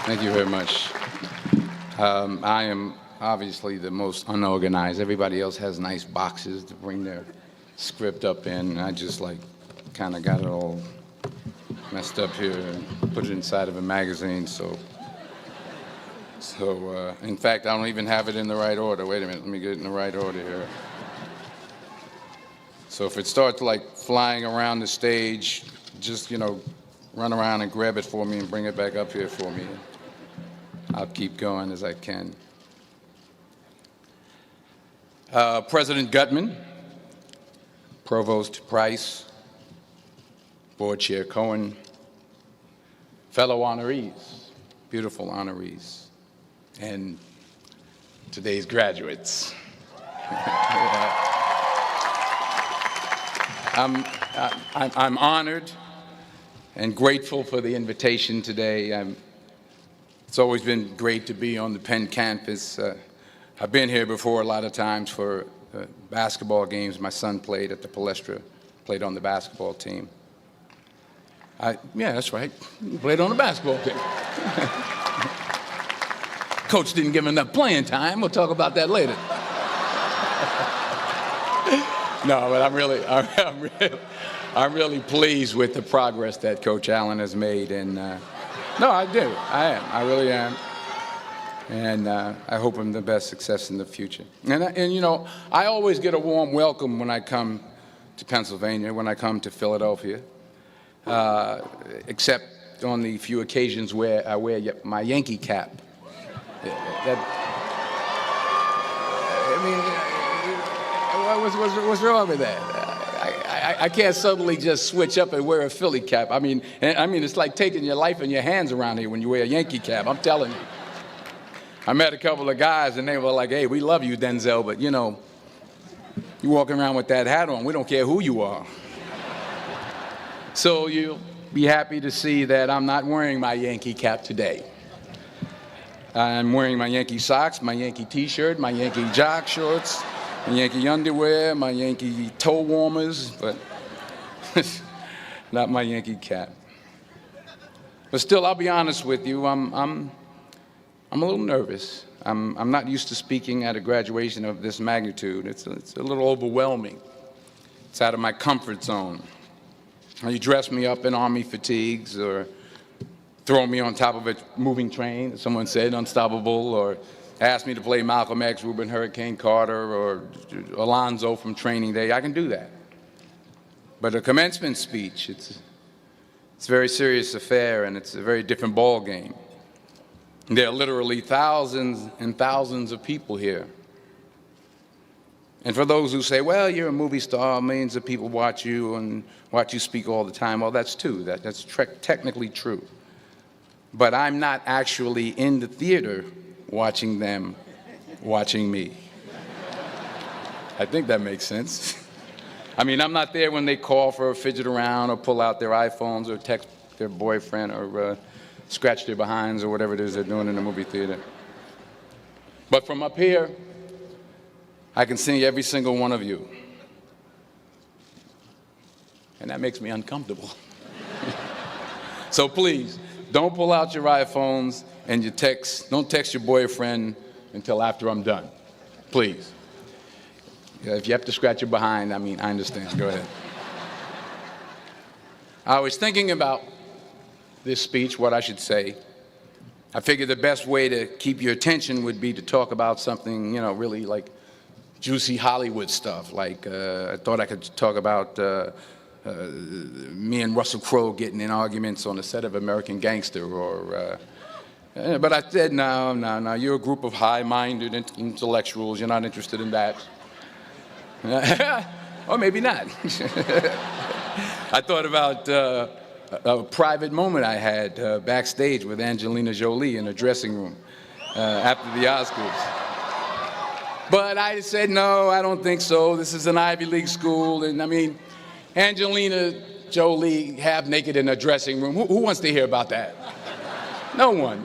Thank you very much. I am obviously the most unorganized. Everybody else has nice boxes to bring their script up in. I just kind of got it all messed up here and put it inside of a magazine. So in fact, I don't even have it in the right order. Wait a minute, let me get it in the right order here. So if it starts flying around the stage, just, run around and grab it for me and bring it back up here for me. I'll keep going as I can. President Gutman, Provost Price, Board Chair Cohen, fellow honorees, beautiful honorees, and today's graduates. I'm honored and grateful for the invitation today. It's always been great to be on the Penn campus. I've been here before a lot of times for basketball games. My son played at the Palestra, played on the basketball team. Yeah, that's right. He played on the basketball team. Coach didn't give him enough playing time. We'll talk about that later. No, but I'm really pleased with the progress that Coach Allen has made, and no, I do. I really am, and I hope him the best success in the future. And I always get a warm welcome when I come to Pennsylvania, when I come to Philadelphia, except on the few occasions where I wear my Yankee cap. What's wrong with that? I can't suddenly just switch up and wear a Philly cap. I mean, it's like taking your life in your hands around here when you wear a Yankee cap. I'm telling you. I met a couple of guys and they were like, "Hey, we love you, Denzel, but you walking around with that hat on. We don't care who you are." So you'll be happy to see that I'm not wearing my Yankee cap today. I'm wearing my Yankee socks, my Yankee T-shirt, my Yankee jock shorts, my Yankee underwear, my Yankee toe warmers, but not my Yankee cap. But still, I'll be honest with you, I'm a little nervous. I'm not used to speaking at a graduation of this magnitude. It's a little overwhelming. It's out of my comfort zone. You dress me up in army fatigues or throw me on top of a moving train, as someone said, unstoppable, or ask me to play Malcolm X, Reuben Hurricane Carter, or Alonzo from Training Day. I can do that. But a commencement speech, it's a very serious affair, and it's a very different ball game. There are literally thousands and thousands of people here. And for those who say, well, you're a movie star, millions of people watch you and watch you speak all the time, well, that's true. That's technically true. But I'm not actually in the theater watching them watching me. I think that makes sense. I mean, I'm not there when they call for a fidget around or pull out their iPhones or text their boyfriend or scratch their behinds or whatever it is they're doing in the movie theater. But from up here, I can see every single one of you. And that makes me uncomfortable. So please, don't pull out your iPhones and don't text your boyfriend until after I'm done. Please. If you have to scratch your behind, I understand. Go ahead. I was thinking about this speech, what I should say. I figured the best way to keep your attention would be to talk about something, really like juicy Hollywood stuff. Like, I thought I could talk about me and Russell Crowe getting in arguments on the set of American Gangster, but I said, no, you're a group of high-minded intellectuals, you're not interested in that. Or maybe not. I thought about a private moment I had backstage with Angelina Jolie in a dressing room after the Oscars. But I said, no, I don't think so. This is an Ivy League school, and Angelina Jolie half naked in a dressing room. Who wants to hear about that? No one.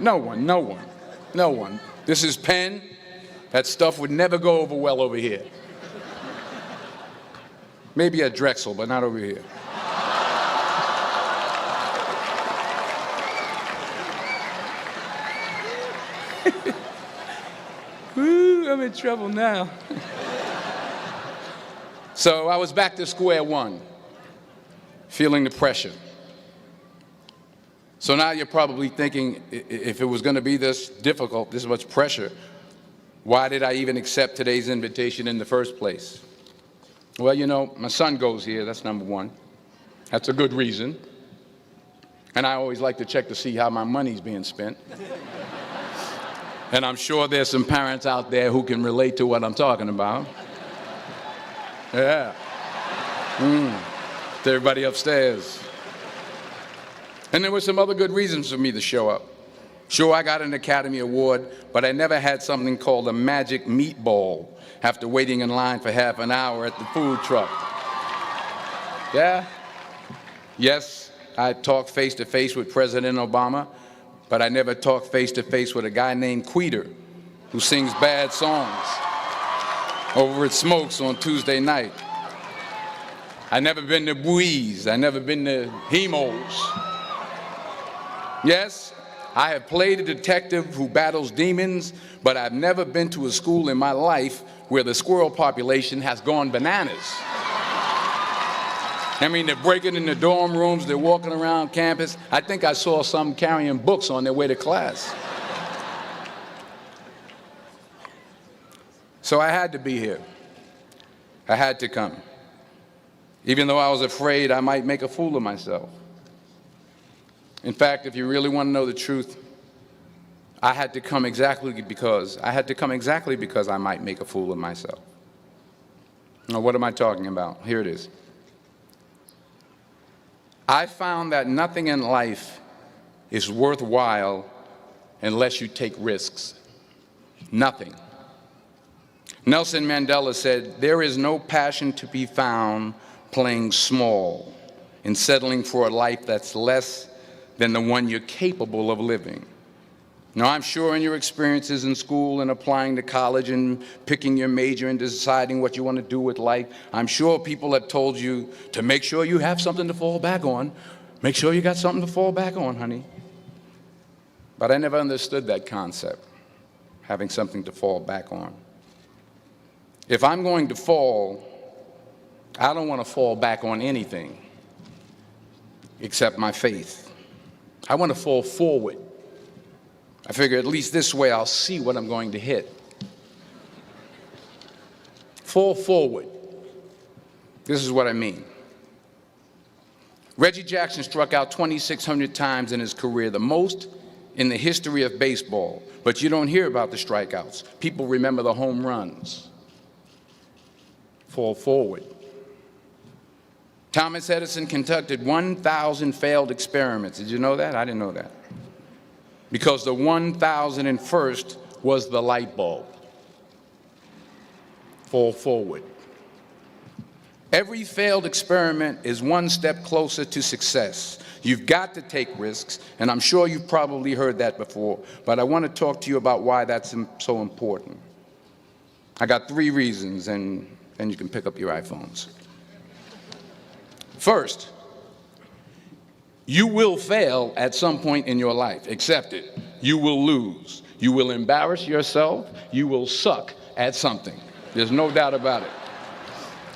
This is Penn. That stuff would never go over well over here. Maybe at Drexel, but not over here. I'm in trouble now. So I was back to square one, feeling the pressure. So now you're probably thinking, if it was going to be this difficult, this much pressure, why did I even accept today's invitation in the first place? Well, you know, my son goes here, that's number one. That's a good reason. And I always like to check to see how my money's being spent. And I'm sure there's some parents out there who can relate to what I'm talking about. Yeah. To everybody upstairs. And there were some other good reasons for me to show up. Sure, I got an Academy Award, but I never had something called a magic meatball after waiting in line for half an hour at the food truck. Yeah? Yes, I talked face-to-face with President Obama, but I never talked face-to-face with a guy named Queter who sings bad songs over at Smokes on Tuesday night. I never been to Buies. I never been to Hemos. Yes, I have played a detective who battles demons, but I've never been to a school in my life where the squirrel population has gone bananas. I mean, they're breaking in the dorm rooms, they're walking around campus. I think I saw some carrying books on their way to class. So I had to be here. I had to come. Even though I was afraid I might make a fool of myself. In fact, if you really want to know the truth, I had to come exactly because I might make a fool of myself. Now, what am I talking about? Here it is. I found that nothing in life is worthwhile unless you take risks. Nothing. Nelson Mandela said, "There is no passion to be found playing small and settling for a life that's less than the one you're capable of living." Now, I'm sure in your experiences in school and applying to college and picking your major and deciding what you want to do with life, I'm sure people have told you to make sure you have something to fall back on. Make sure you got something to fall back on, honey. But I never understood that concept, having something to fall back on. If I'm going to fall, I don't want to fall back on anything except my faith. I want to fall forward. I figure at least this way I'll see what I'm going to hit. Fall forward. This is what I mean. Reggie Jackson struck out 2,600 times in his career, the most in the history of baseball. But you don't hear about the strikeouts. People remember the home runs. Fall forward. Thomas Edison conducted 1,000 failed experiments. Did you know that? I didn't know that. Because the 1,001st was the light bulb. Fall forward. Every failed experiment is one step closer to success. You've got to take risks, and I'm sure you've probably heard that before, but I want to talk to you about why that's so important. I got 3 reasons, and you can pick up your iPhones. First, you will fail at some point in your life. Accept it. You will lose. You will embarrass yourself. You will suck at something. There's no doubt about it.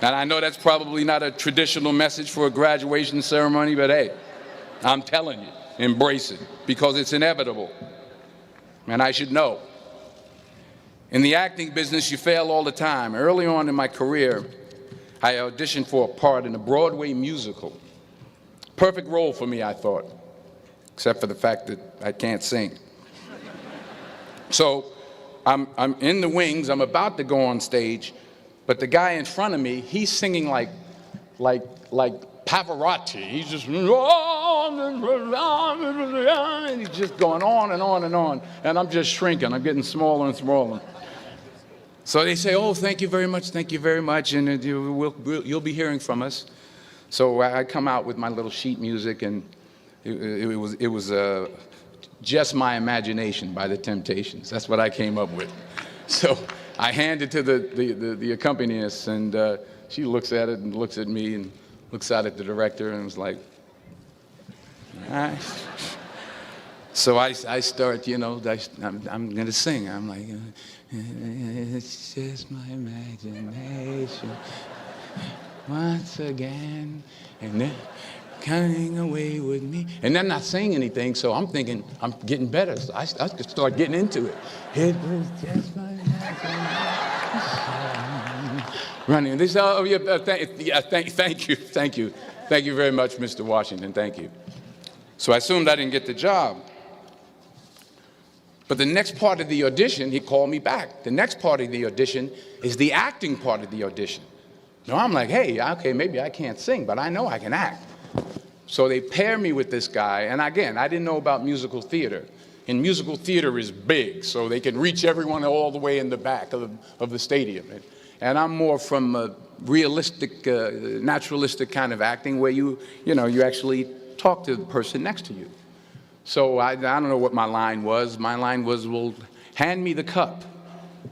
And I know that's probably not a traditional message for a graduation ceremony, but hey, I'm telling you, embrace it, because it's inevitable. And I should know. In the acting business, you fail all the time. Early on in my career, I auditioned for a part in a Broadway musical. Perfect role for me, I thought, except for the fact that I can't sing. So I'm in the wings, I'm about to go on stage, but the guy in front of me, he's singing like Pavarotti. He's just, and he's just going on and on and on, and I'm just shrinking, I'm getting smaller and smaller. So they say, "Oh, thank you very much, and you'll be hearing from us." So I come out with my little sheet music, and it was Just My Imagination by The Temptations. That's what I came up with. So I hand it to the accompanist, and she looks at it and looks at me and looks out at the director and was like, "All right." So I start, I'm going to sing. I'm like, it's just my imagination once again, and then coming away with me. And they're not saying anything, so I'm thinking I'm getting better. So I could start getting into it. It was just my imagination. Running. They say, oh, yeah, thank you. Thank you very much, Mr. Washington. Thank you. So I assumed I didn't get the job. But the next part of the audition, he called me back. The next part of the audition is the acting part of the audition. Now I'm like, hey, okay, maybe I can't sing, but I know I can act. So they pair me with this guy, and again, I didn't know about musical theater. And musical theater is big, so they can reach everyone all the way in the back of the stadium. And I'm more from a realistic, naturalistic kind of acting where you actually talk to the person next to you. So I don't know what my line was. My line was, well, hand me the cup.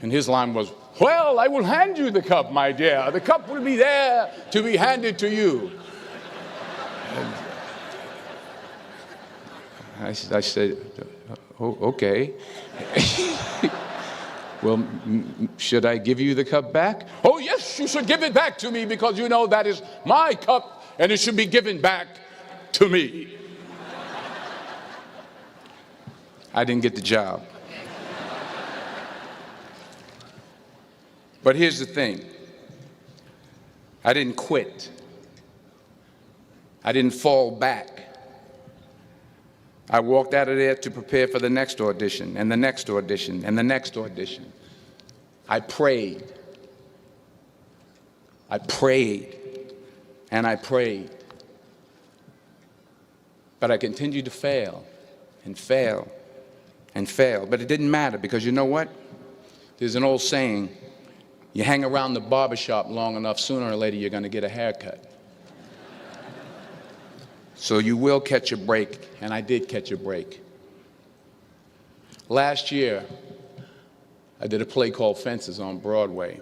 And his line was, well, I will hand you the cup, my dear. The cup will be there to be handed to you. I said, oh, okay. Well, should I give you the cup back? Oh, yes, you should give it back to me because you know that is my cup and it should be given back to me. I didn't get the job. But here's the thing. I didn't quit. I didn't fall back. I walked out of there to prepare for the next audition, and the next audition, and the next audition. I prayed. I prayed, and I prayed. But I continued to fail, and fail, and fail. But it didn't matter, because you know what? There's an old saying, you hang around the barbershop long enough, sooner or later you're going to get a haircut. So you will catch a break, and I did catch a break. Last year, I did a play called Fences on Broadway.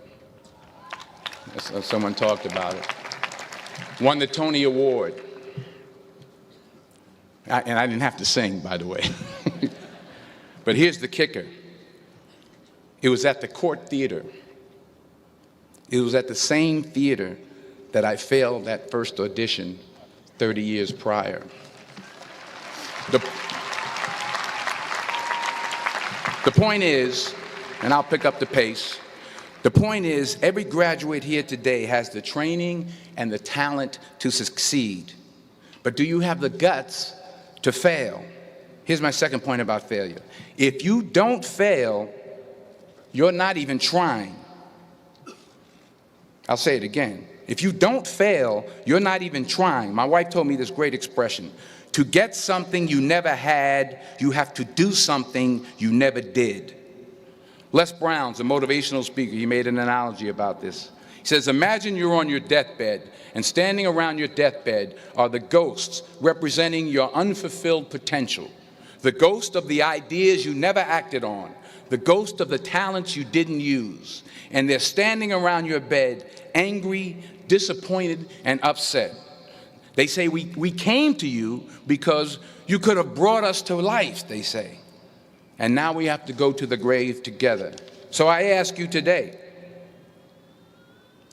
Someone talked about it. Won the Tony Award. And I didn't have to sing, by the way. But here's the kicker. It was at the Court Theater. It was at the same theater that I failed that first audition 30 years prior. The point is, and I'll pick up the pace, the point is every graduate here today has the training and the talent to succeed. But do you have the guts to fail? Here's my second point about failure. If you don't fail, you're not even trying. I'll say it again. If you don't fail, you're not even trying. My wife told me this great expression. To get something you never had, you have to do something you never did. Les Brown's a motivational speaker. He made an analogy about this. He says, imagine you're on your deathbed, and standing around your deathbed are the ghosts representing your unfulfilled potential. The ghost of the ideas you never acted on. The ghost of the talents you didn't use. And they're standing around your bed, angry, disappointed, and upset. They say, we came to you because you could have brought us to life, they say. And now we have to go to the grave together. So I ask you today,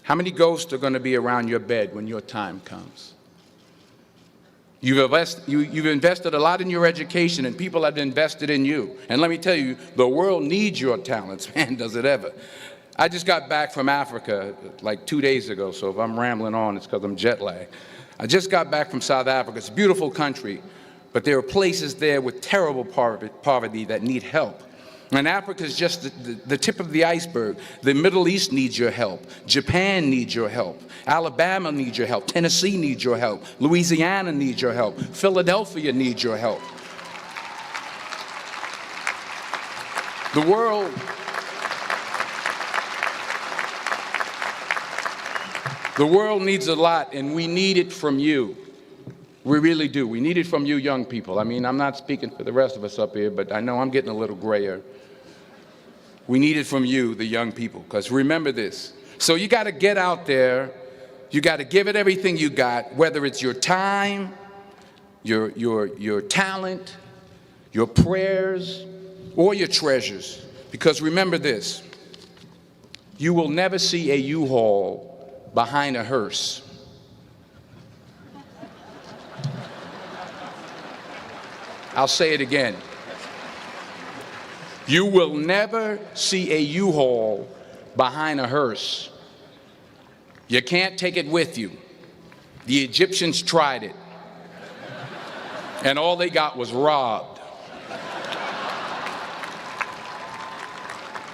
how many ghosts are going to be around your bed when your time comes? You've invested a lot in your education, and people have invested in you. And let me tell you, the world needs your talents, man, does it ever. I just got back from Africa like 2 days ago, so if I'm rambling on, it's because I'm jet lagged. I just got back from South Africa. It's a beautiful country, but there are places there with terrible poverty that need help. And Africa is just the tip of the iceberg. The Middle East needs your help. Japan needs your help. Alabama needs your help. Tennessee needs your help. Louisiana needs your help. Philadelphia needs your help. The world needs a lot, and we need it from you. We really do. We need it from you young people. I mean, I'm not speaking for the rest of us up here, but I know I'm getting a little grayer. We need it from you, the young people, because remember this. So you got to get out there. You got to give it everything you got, whether it's your time, your talent, your prayers, or your treasures. Because remember this, you will never see a U-Haul behind a hearse. I'll say it again. You will never see a U-Haul behind a hearse. You can't take it with you. The Egyptians tried it, and all they got was robbed.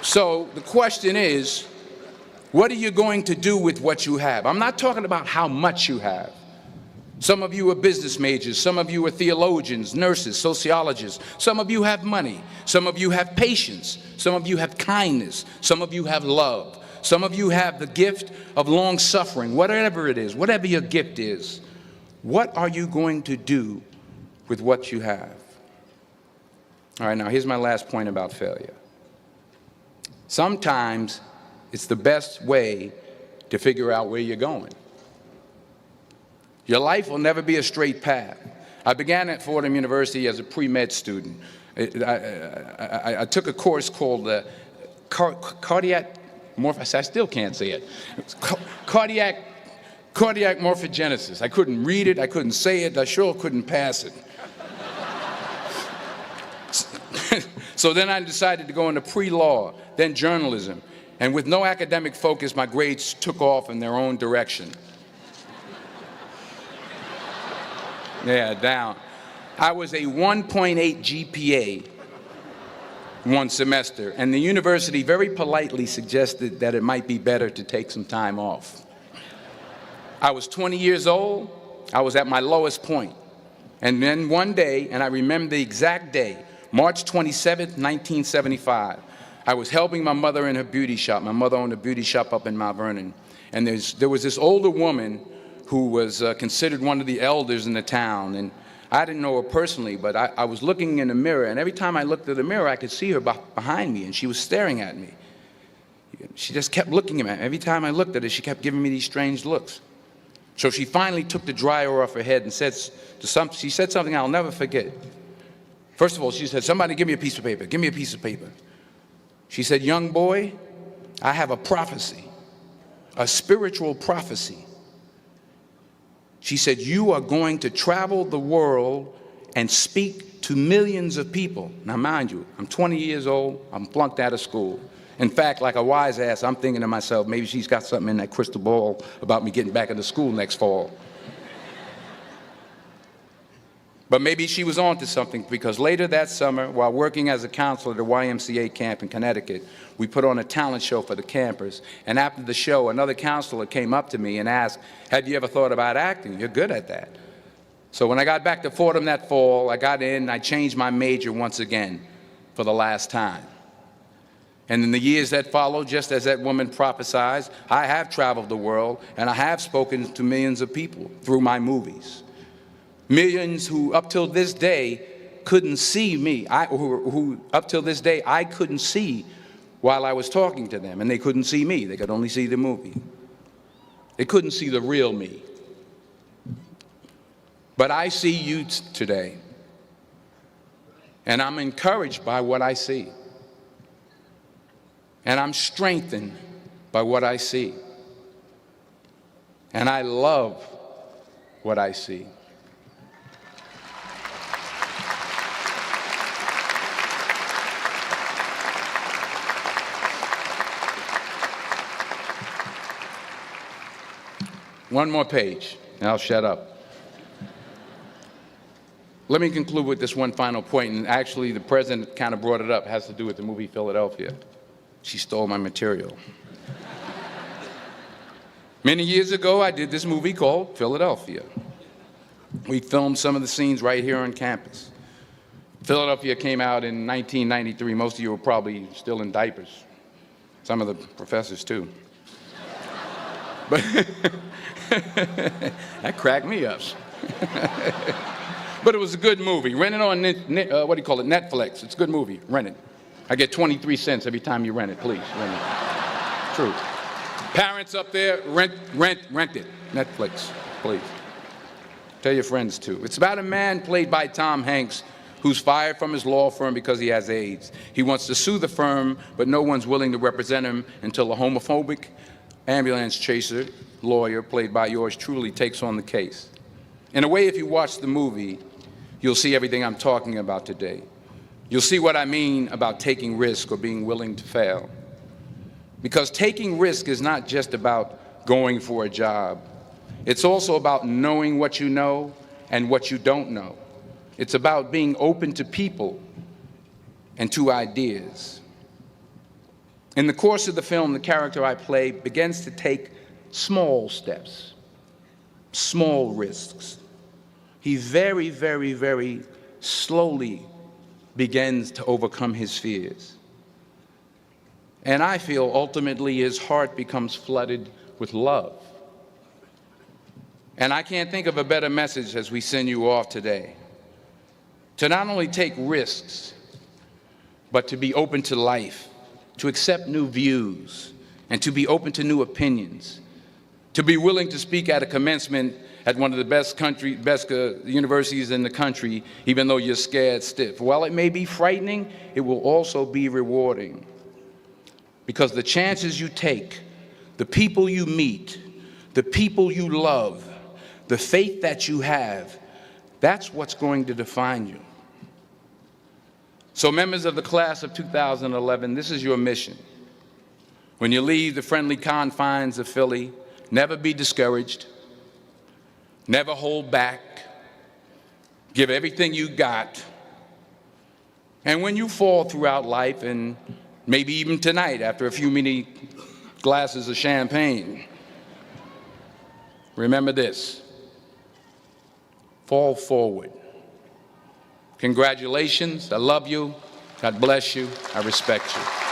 So the question is, what are you going to do with what you have? I'm not talking about how much you have. Some of you are business majors, some of you are theologians, nurses, sociologists. Some of you have money, some of you have patience, some of you have kindness, some of you have love. Some of you have the gift of long suffering, whatever it is, whatever your gift is. What are you going to do with what you have? All right, now here's my last point about failure. Sometimes it's the best way to figure out where you're going. Your life will never be a straight path. I began at Fordham University as a pre-med student. I took a course called cardiac I still can't say it. Cardiac morphogenesis. I couldn't read it, I couldn't say it, I sure couldn't pass it. So then I decided to go into pre-law, then journalism. And with no academic focus, my grades took off in their own direction. Yeah, down. I was a 1.8 GPA one semester, and the university very politely suggested that it might be better to take some time off. I was 20 years old, I was at my lowest point. And then one day, and I remember the exact day, March 27th, 1975, I was helping my mother in her beauty shop. My mother owned a beauty shop up in Mount Vernon. And there was this older woman who was considered one of the elders in the town. And I didn't know her personally, but I was looking in the mirror, and every time I looked at the mirror, I could see her behind me, and she was staring at me. She just kept looking at me. Every time I looked at her, she kept giving me these strange looks. So she finally took the dryer off her head and she said something I'll never forget. First of all, she said, "Somebody give me a piece of paper. Give me a piece of paper." She said, "Young boy, I have a prophecy, a spiritual prophecy." She said, "You are going to travel the world and speak to millions of people." Now, mind you, I'm 20 years old, I'm flunked out of school. In fact, like a wise ass, I'm thinking to myself, maybe she's got something in that crystal ball about me getting back into school next fall. But maybe she was on to something, because later that summer, while working as a counselor at a YMCA camp in Connecticut, we put on a talent show for the campers. And after the show, another counselor came up to me and asked, "Had you ever thought about acting? You're good at that." So when I got back to Fordham that fall, I got in and I changed my major once again for the last time. And in the years that followed, just as that woman prophesied, I have traveled the world and I have spoken to millions of people through my movies. Millions who up till this day couldn't see me, who up till this day I couldn't see while I was talking to them, and they couldn't see me, they could only see the movie. They couldn't see the real me. But I see you today, and I'm encouraged by what I see. And I'm strengthened by what I see. And I love what I see. One more page, and I'll shut up. Let me conclude with this one final point, and actually the president kind of brought it up. It has to do with the movie Philadelphia. She stole my material. Many years ago, I did this movie called Philadelphia. We filmed some of the scenes right here on campus. Philadelphia came out in 1993. Most of you were probably still in diapers. Some of the professors, too. But that cracked me up. But it was a good movie. Rent it on, Netflix. It's a good movie. Rent it. I get 23 cents every time you rent it. Please, rent it. True. Parents up there, rent it. Netflix, please. Tell your friends, too. It's about a man played by Tom Hanks who's fired from his law firm because he has AIDS. He wants to sue the firm, but no one's willing to represent him until a homophobic ambulance chaser lawyer, played by yours truly, takes on the case. In a way, if you watch the movie, you'll see everything I'm talking about today. You'll see what I mean about taking risk or being willing to fail. Because taking risk is not just about going for a job. It's also about knowing what you know and what you don't know. It's about being open to people and to ideas. In the course of the film, the character I play begins to take small steps, small risks. He very, very, very slowly begins to overcome his fears. And I feel ultimately his heart becomes flooded with love. And I can't think of a better message as we send you off today. To not only take risks, but to be open to life, to accept new views, and to be open to new opinions, to be willing to speak at a commencement at one of the best universities in the country, even though you're scared stiff. While it may be frightening, it will also be rewarding. Because the chances you take, the people you meet, the people you love, the faith that you have, that's what's going to define you. So members of the class of 2011, this is your mission. When you leave the friendly confines of Philly, never be discouraged, never hold back, give everything you got. And when you fall throughout life, and maybe even tonight after a few many glasses of champagne, remember this: fall forward. Congratulations, I love you, God bless you, I respect you.